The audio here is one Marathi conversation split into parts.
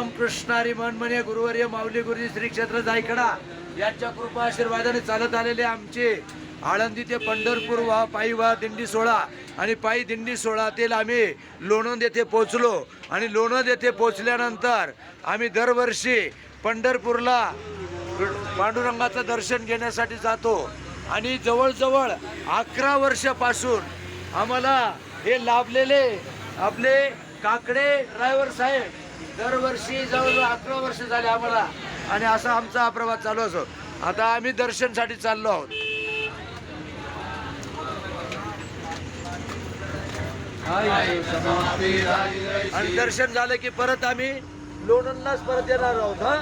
रामकृष्ण हरी मनमने गुरुवर्य माऊली गुरुजी श्री क्षेत्र जायकडा यांच्या कृपा आशीर्वादाने चालत आलेले आमचे आळंदी ते पंढरपूर पायी दिंडी सोहळा आणि पायी दिंडी सोहळ्यातील आम्ही लोणंद येथे पोहोचलो आणि लोणंद येथे पोहोचल्यानंतर आम्ही दरवर्षी पंढरपूरला पांडुरंगाचं दर्शन घेण्यासाठी जातो आणि जवळजवळ 11 वर्षापासून आम्हाला हे लाभलेले आपले काकडे ड्रायव्हर साहेब दरवर्षी जवळजवळ 11 वर्ष झाले आम्हाला आणि असा आमचा हा प्रवास चालू असो. आता आम्ही दर्शनसाठी चाललो आहोत. आणि दर्शन झालं की परत आम्ही लोणंदलाच परत येणार आहोत. हा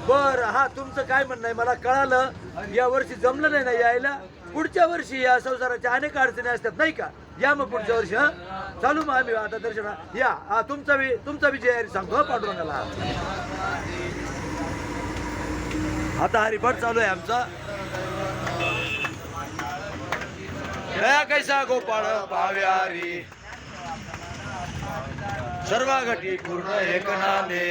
बर, हा तुमचं काय म्हणणं आहे मला कळालं. या वर्षी जमलं नाही ना यायला, पुढच्या वर्षी या संसाराच्या अनेक अडचणी असतात नाही का. या मग पुढच्या वर्षी. हा चालू मग आम्ही आता दर्शन या. हा तुमचा बी जय सांगतो पांडुरंगाला. आता हरिपाठ चालू आहे आमचा. कैसा गोपाळ पाव्यारी सर्व घटी पूर्ण एक नामे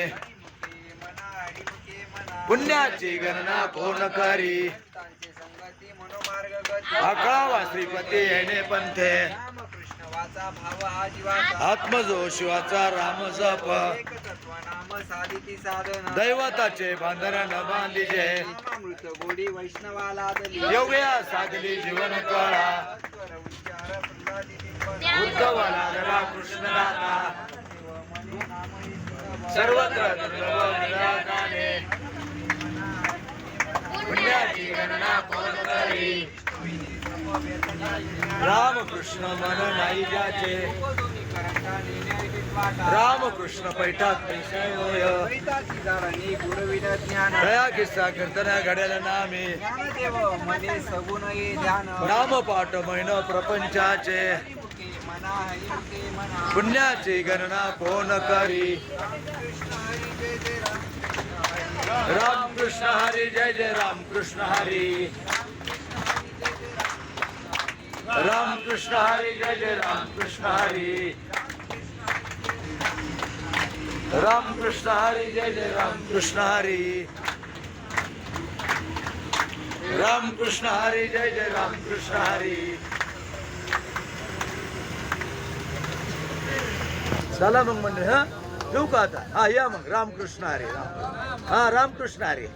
पुण्याची गणना कोण करी अकळावा श्रीपती येणे पंथे आत्मजो शिवाचा राम जप दैवताचे बांधन न बांधिजे योग्या साधली जीवन कळा उद्धवाला जगा कृष्णदाता सर्वत्र पुण्याची गणना कोण करी रामकृष्ण मन नाही ज्याचे रामकृष्ण पैठात दया किस्सा कीर्तना घडेल नामे नाम पाठ महिन प्रपंचाचे पुण्याची गणना कोण करी रामकृष्ण हरी जय जय रामकृष्ण हरी रामकृष्ण हरी जय जय रामकृष्ण हरी रामकृष्ण हरी जय जय रामकृष्ण हरी रामकृष्ण हरी जय जय रामकृष्ण हरी. चला मग म्हणजे हा ठेवू का आता. हा या मग रामकृष्ण हरी. हा रामकृष्ण हरी.